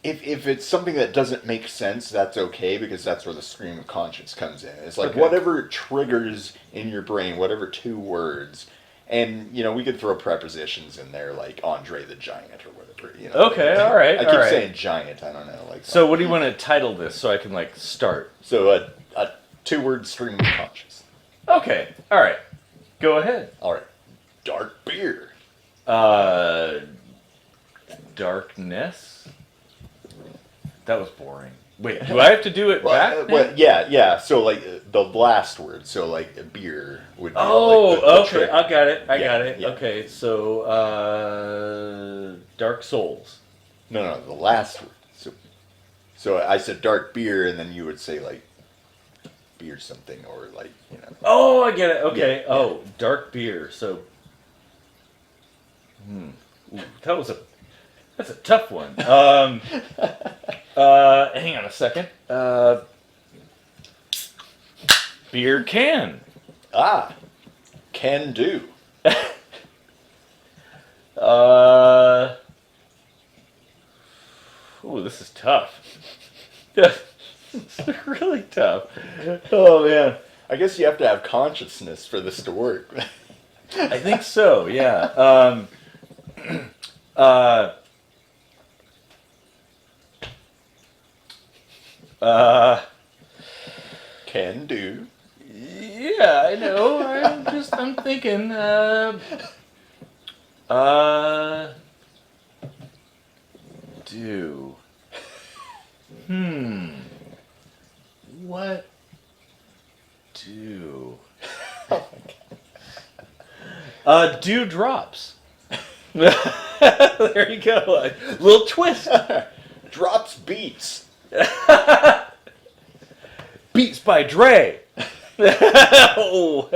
If it's something that doesn't make sense, that's okay, because that's where the stream of conscience comes in. It's like whatever triggers in your brain, whatever two words, and you know we could throw prepositions in there like Andre the Giant or whatever. You know. Okay, all right. I keep saying giant. I don't know. Like. So what do you want to title this so I can like start? So a two-word stream of conscience. Okay, all right. Go ahead. All right. Dark beer. Darkness. That was boring. Wait, do I have to do it back? Well, yeah. So like the last word. So like a beer would be. Oh, like the okay. trick. I got it. I got it. Yeah. Okay, so Dark Souls. No, the last word. So I said dark beer, and then you would say like beer something, or like, you know. Oh, I get it. Okay. Yeah. Oh, dark beer. So, Ooh, that's a tough one. Hang on a second. Beer can. Can do. Ooh, this is tough. It's really tough. Oh man. I guess you have to have consciousness for this to work. I think so. Yeah. Can do. Yeah, I know. I'm thinking. Do. What do? Dew drops. There you go. A little twist. Drops beats. Beats by Dre. Oh.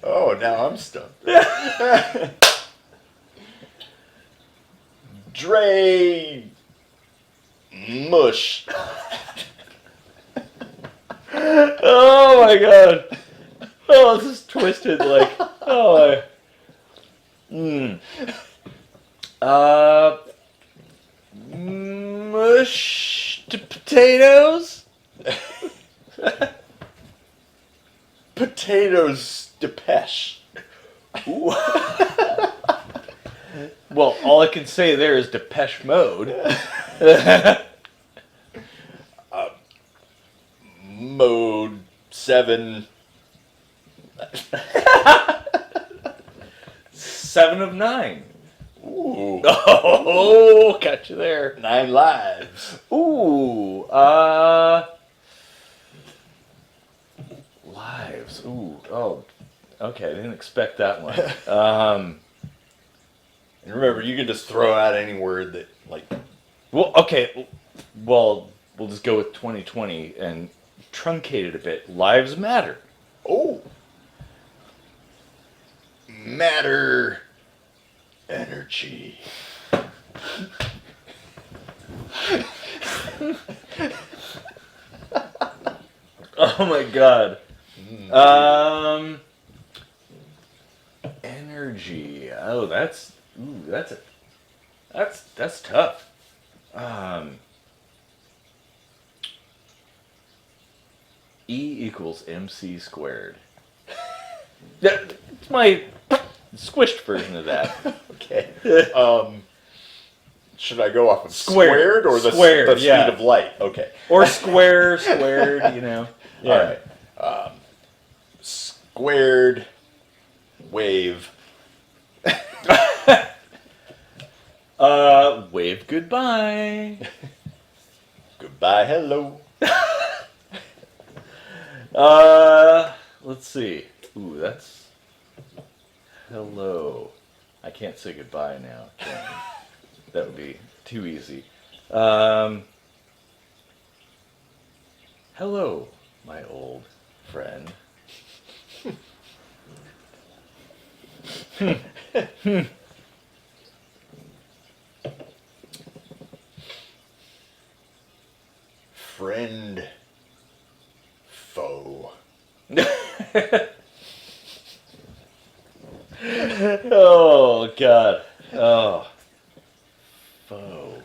Oh, now I'm stumped. Dre mush. Oh my god. Oh, this is twisted like. Oh. Mushed potatoes. Potatoes depeche. Well, all I can say there is Depeche Mode. Mode 7. 7 of 9. Ooh. Oh, got you there. 9 lives. Ooh, lives. Ooh, oh, okay. I didn't expect that one. And remember, you can just throw out any word that, like... Well, okay. Well, we'll just go with 2020 and truncate it a bit. Lives matter. Oh. Matter. Energy. Oh my god. Energy. Oh, that's tough. E equals MC squared. That's my squished version of that. Okay. Should I go off of Squared. squared or the Squared, speed yeah. of light? Okay. Or squared, you know. Yeah. All right. Squared wave. Wave goodbye. Goodbye, hello. Let's see. Ooh, that's hello. I can't say goodbye now. Can I? That would be too easy. Hello, my old friend. Friend. Foe. Oh, God. Oh. Foe.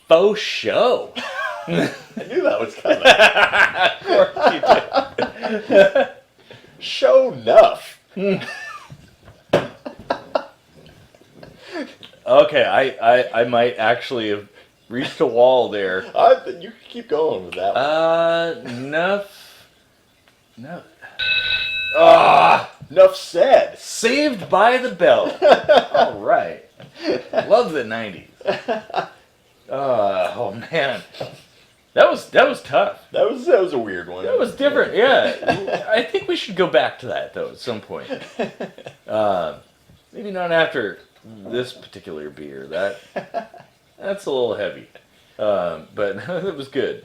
Faux show. I knew that was coming. Of course you did. Show enough. Okay, I might actually have reached a wall there. You can keep going with that one. Enough. No. Ah! Enough said. Saved by the Bell. All right. Love the 90s. Oh, man. That was tough. That was a weird one. That was different, yeah. I think we should go back to that, though, at some point. Maybe not after this particular beer. That's a little heavy. But it was good.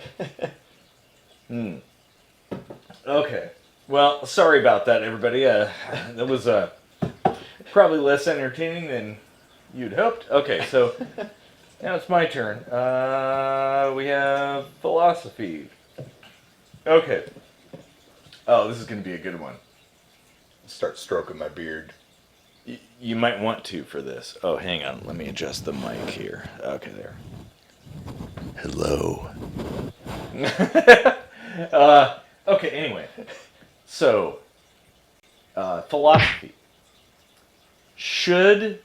Okay. Well, sorry about that, everybody. That was probably less entertaining than you'd hoped. Okay, so now it's my turn. We have philosophy. Okay. Oh, this is going to be a good one. Start stroking my beard. You might want to for this. Oh, hang on. Let me adjust the mic here. Okay, there. Hello. Okay, anyway. So, philosophy. Should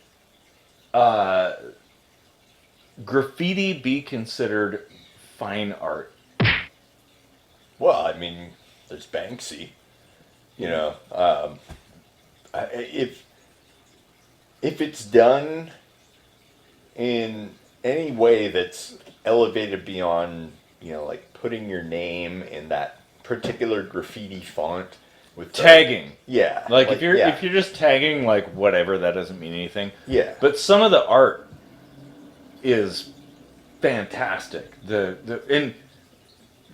graffiti be considered fine art? Well, I mean, there's Banksy. You know, if it's done in any way that's elevated beyond, you know, like putting your name in that particular graffiti font with tagging. Yeah. Like if you're just tagging like whatever, that doesn't mean anything. Yeah. But some of the art is fantastic. And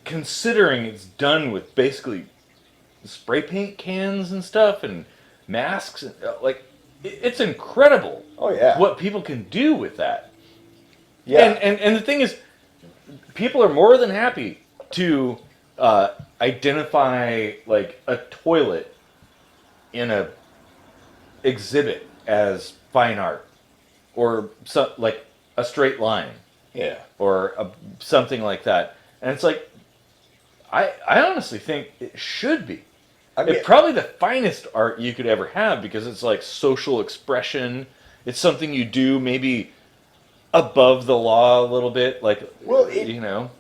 considering it's done with basically spray paint cans and stuff and masks, and like it's incredible. Oh yeah. What people can do with that. Yeah. And the thing is, people are more than happy to identify like a toilet in a exhibit as fine art, or like a straight line. Yeah. Or something like that. And it's like, I honestly think it should be. I mean, It's probably the finest art you could ever have because it's like social expression. It's something you do maybe above the law a little bit. Like, well, you know.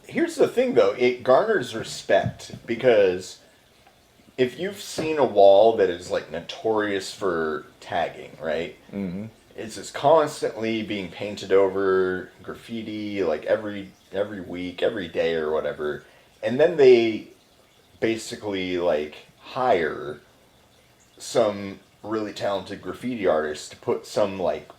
Here's the thing, though. It garners respect because if you've seen a wall that is like notorious for tagging, right? Mm-hmm. It's just constantly being painted over graffiti, like every week, every day, or whatever, and then they basically like hire some really talented graffiti artist to put some like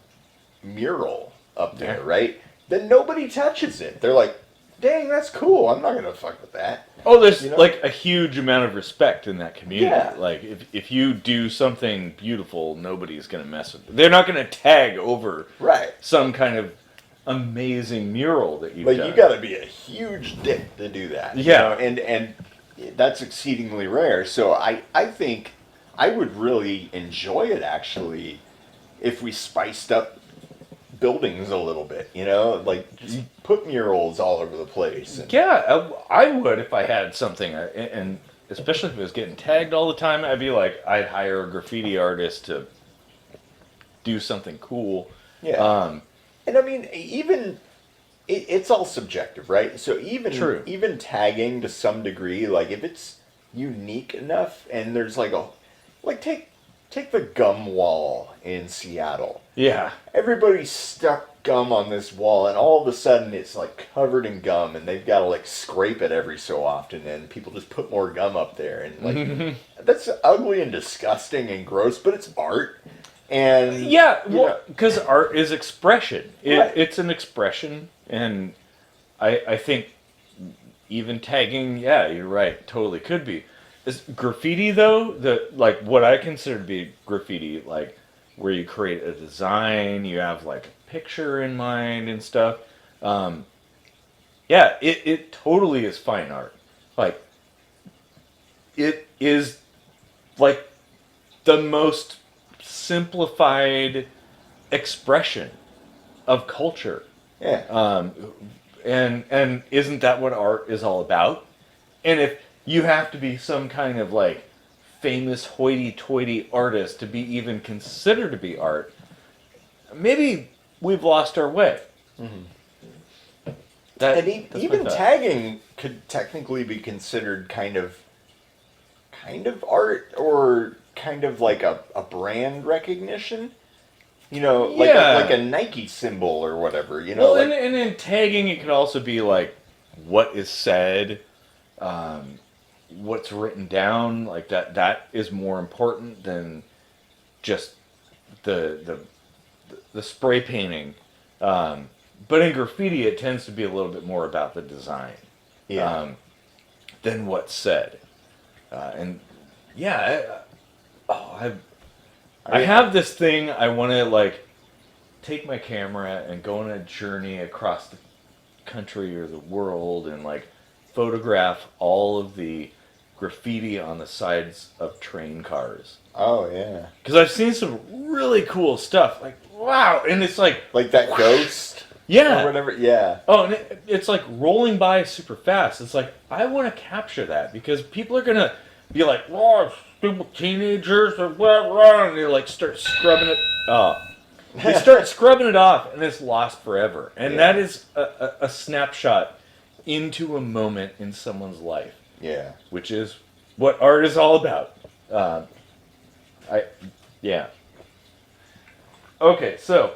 mural up there, right? Then nobody touches it. They're like, dang, that's cool. I'm not gonna fuck with that. Oh, there's like a huge amount of respect in that community. Yeah. Like if you do something beautiful, nobody's gonna mess with it. They're not gonna tag over some kind of amazing mural that you've done. But you gotta be a huge dick to do that. Yeah. You know? And that's exceedingly rare. So I think I would really enjoy it actually if we spiced up buildings a little bit, you know, like just put murals all over the place. Yeah, I would if I had something, and especially if it was getting tagged all the time. I'd hire a graffiti artist to do something cool. Yeah. And I mean, even it's all subjective, right? So even tagging to some degree, like if it's unique enough, and there's take the gum wall in Seattle. Yeah. Everybody stuck gum on this wall, and all of a sudden it's like covered in gum, and they've got to like scrape it every so often, and people just put more gum up there, and like that's ugly and disgusting and gross, but it's art. And Yeah, you well, know, because art is expression. Right. It's an expression, and I think even tagging, yeah, you're right, totally could be. Is graffiti though, like what I consider to be graffiti, like where you create a design, you have like a picture in mind and stuff. Um, yeah, it totally is fine art. Like it is like the most simplified expression of culture. yeah. And isn't that what art is all about? And if you have to be some kind of like famous hoity-toity artist to be even considered to be art, maybe we've lost our way. That, And that's my even thought. tagging could technically be considered kind of art, or kind of like a brand recognition. You know, like Yeah. like a Nike symbol or whatever. You know, Well, like, and in tagging, it could also be like what is said, what's written down. Like that is more important than just the spray painting. But in graffiti, it tends to be a little bit more about the design, yeah. than what's said. And yeah, I have this thing. I want to like take my camera and go on a journey across the country or the world and like photograph all of the graffiti on the sides of train cars. Oh yeah. Because I've seen some really cool stuff. Like wow, and it's like Like that ghost yeah. or whatever. Yeah. Oh, and it's like rolling by super fast. It's like, I want to capture that because people are going to be like, oh, stupid teenagers or whatever. And they like start scrubbing it off. They start scrubbing it off and it's lost forever. And Yeah. that is a snapshot into a moment in someone's life, Yeah. which is what art is all about. Yeah. Okay, so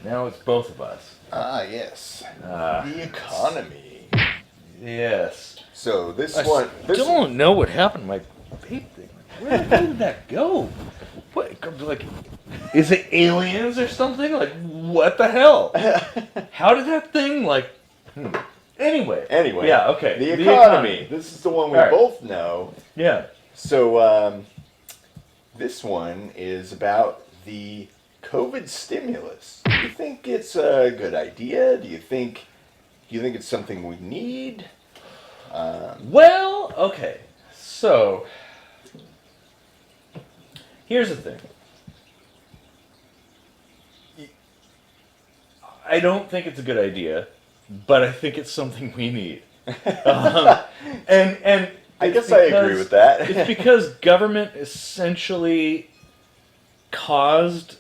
now it's both of us. Ah yes. Uh, The economy. Yes. So this I one. This don't know what happened to my vape thing. Where the hell did that go? What? Like, is it aliens or something? Like, what the hell? How did that thing like? Anyway. Anyway. Yeah. Okay. The economy. This is the one we All right. both know. Yeah. So this one is about the COVID stimulus. Do you think it's a good idea? Do you think it's something we need? Well, okay. So here's the thing. I don't think it's a good idea, but I think it's something we need. And I it's guess I agree with that. It's because government essentially caused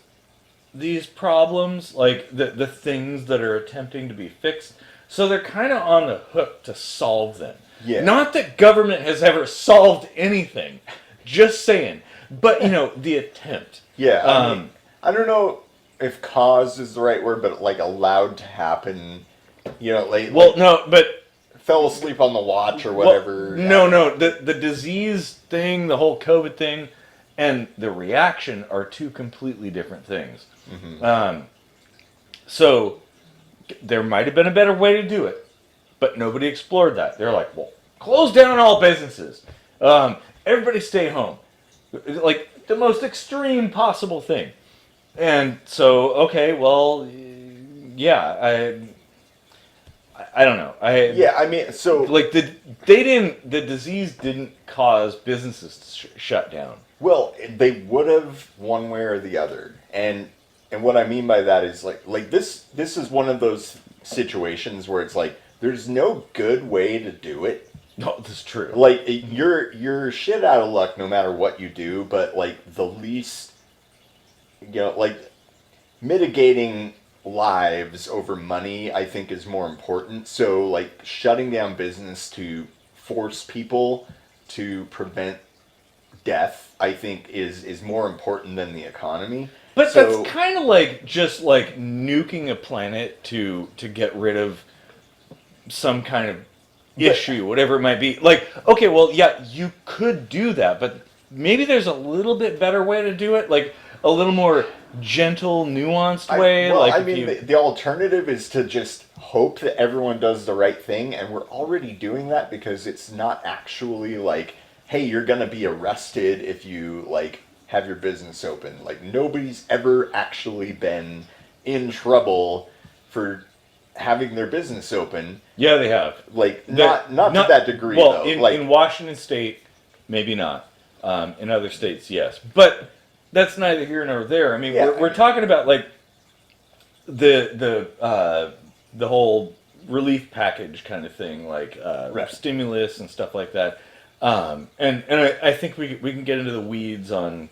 these problems, like the things that are attempting to be fixed. So they're kind of on the hook to solve them. Yeah. Not that government has ever solved anything. Just saying. But, the attempt. Yeah. I mean, I don't know if cause is the right word, but like allowed to happen. Well, no, but fell asleep on the watch or whatever. Well, no. The disease thing, the whole COVID thing, and the reaction are two completely different things. Mm-hmm. So there might have been a better way to do it, but nobody explored that. They're like, well, close down all businesses. Everybody stay home. Like the most extreme possible thing. And so, okay, well, yeah, I don't know. Yeah, I mean, so like the disease didn't cause businesses to shut down. well, they would have one way or the other, and what I mean by that is like this is one of those situations where it's like there's no good way to do it. No, that's true. Like you're shit out of luck no matter what you do, but like the least, like mitigating lives over money, I think is more important. So like shutting down business to force people to prevent death, I think is more important than the economy. But So- that's kind of like just like nuking a planet to get rid of some kind of issue, whatever it might be. Like, okay, well, yeah, you could do that, but maybe there's a little bit better way to do it. Like, a little more gentle, nuanced way. The alternative is to just hope that everyone does the right thing, and we're already doing that because it's not actually like, hey, you're gonna be arrested if you like have your business open. Like, nobody's ever actually been in trouble for having their business open. Yeah, they have. Like, not to that degree, well, though. In Washington State, maybe not. In other states, yes. But that's neither here nor there. I mean, we're talking about, like, the whole relief package kind of thing, like stimulus and stuff like that. And I think we can get into the weeds on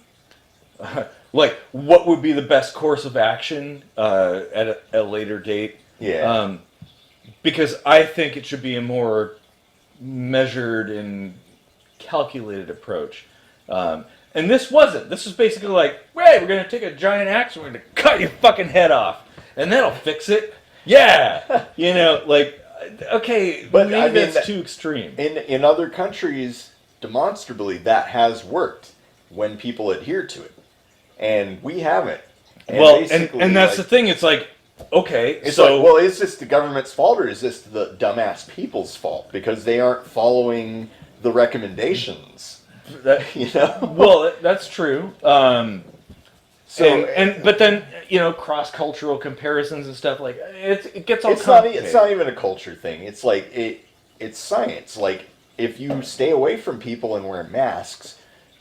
like what would be the best course of action at a later date. Yeah. Because I think it should be a more measured and calculated approach. And this wasn't. This was basically like, hey, we're going to take a giant axe and we're going to cut your fucking head off. And that'll fix it. Yeah. You know, like, okay, but maybe I mean, that's too extreme. In other countries, demonstrably, that has worked when people adhere to it. And we haven't. And well, and that's the thing. It's like, okay, it's so... Like, well, is this the government's fault or is this the dumbass people's fault? Because they aren't following the recommendations. You know? Well, that's true. But then, you know, cross-cultural comparisons and stuff, like, it gets all complicated. It's not even a culture thing. It's like, it's science. Like, if you stay away from people and wear masks,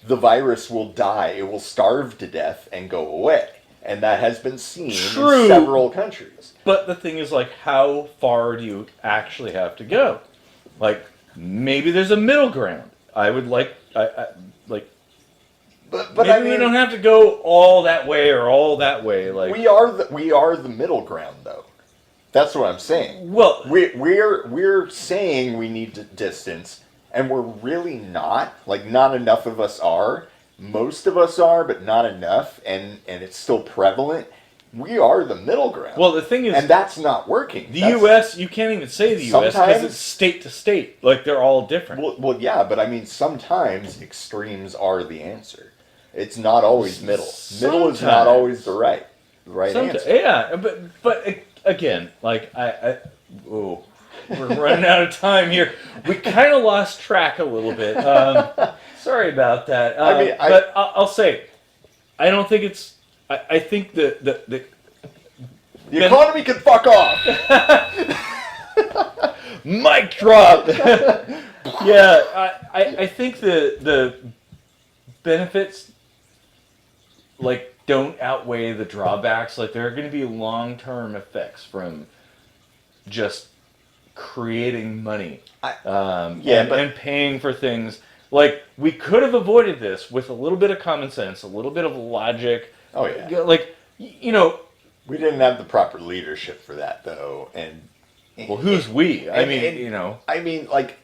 the virus will die. It will starve to death and go away. And that has been seen in several countries. But the thing is, like, how far do you actually have to go? Like, maybe there's a middle ground. I would like, but maybe I mean, we don't have to go all that way or all that way. Like, we are the middle ground, though. That's what I'm saying. Well, we're saying we need to distance, and we're really not. Like, not enough of us are. Most of us are, but not enough, and it's still prevalent. We are the middle ground. Well, the thing is... And that's not working. The U.S., you can't even say the U.S. because it's state to state. Like, they're all different. Well, yeah, but I mean, sometimes extremes are the answer. It's not always middle. Middle is not always the right answer. Yeah, but again, like, we're running out of time here. We kind of lost track a little bit. Sorry about that. But I'll say, I don't think it's... I think the economy can fuck off. Mic drop. Yeah, I think the benefits like don't outweigh the drawbacks. Like, there are going to be long-term effects from just creating money and paying for things. Like, we could have avoided this with a little bit of common sense, a little bit of logic. Oh, yeah. Like, you know... We didn't have the proper leadership for that, though, and... Well, who's we? I mean, you know... I mean, like...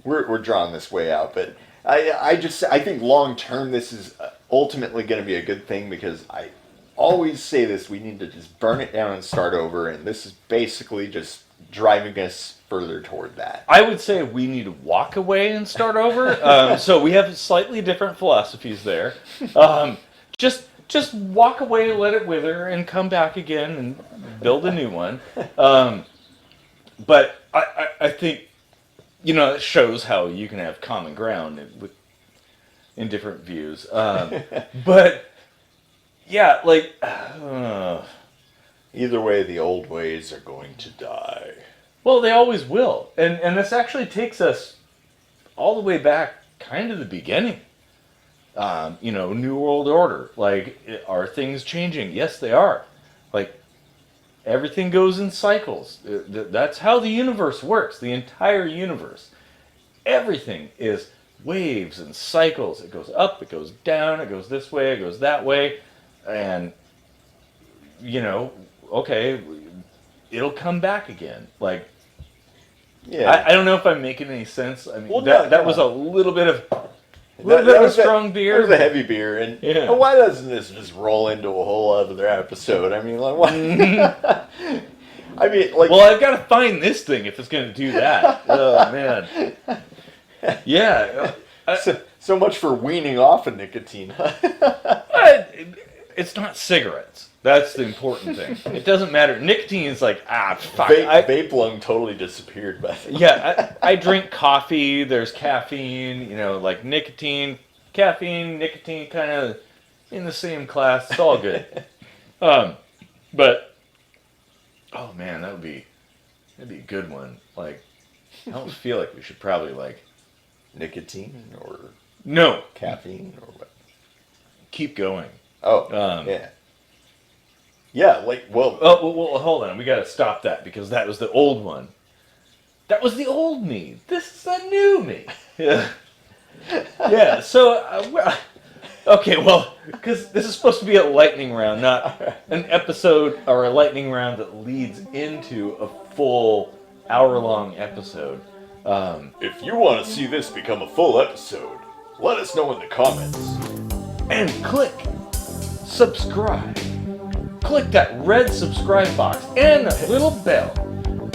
We're drawing this way out, but I think long-term this is ultimately going to be a good thing, because I always say this, we need to just burn it down and start over, and this is basically just driving us further toward that. I would say we need to walk away and start over. So we have slightly different philosophies there. Just walk away, let it wither, and come back again and build a new one. But I think, you know, it shows how you can have common ground in different views. But yeah, like either way, the old ways are going to die. Well, they always will, and this actually takes us all the way back, kind of the beginning. You know, New World Order. Like, are things changing? Yes, they are. Like, everything goes in cycles. That's how the universe works. The entire universe. Everything is waves and cycles. It goes up, it goes down, it goes this way, it goes that way. And, you know, okay, it'll come back again. Like, yeah. I don't know if I'm making any sense. I mean, well, that was a little bit of... That was a strong beer. It was a heavy beer, and why doesn't this just roll into a whole other episode? I mean, like, why? I mean, like, well, I've got to find this thing if it's going to do that. Oh man, yeah. So much for weaning off of nicotine. It's not cigarettes. That's the important thing. It doesn't matter. Nicotine is like, fuck. Vape lung totally disappeared by then. Yeah, I drink coffee. There's caffeine. Like nicotine, caffeine, nicotine, kind of in the same class. It's all good. But oh man, that'd be a good one. Like, I don't feel like we should probably like Nicotine or no caffeine or what? keep going. Oh, yeah. Yeah, well, well, hold on. We got to stop that because that was the old one. That was the old me. This is the new me. Yeah. Yeah. So, okay. Well, because this is supposed to be a lightning round, not an episode or a lightning round that leads into a full hour-long episode. if you want to see this become a full episode, let us know in the comments. And click subscribe. Click that red subscribe box and that little bell.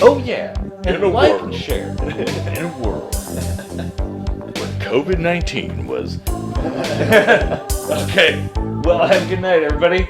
Oh yeah, and In a like world. and share. In a world where COVID-19 was. Okay, well, have a good night, everybody.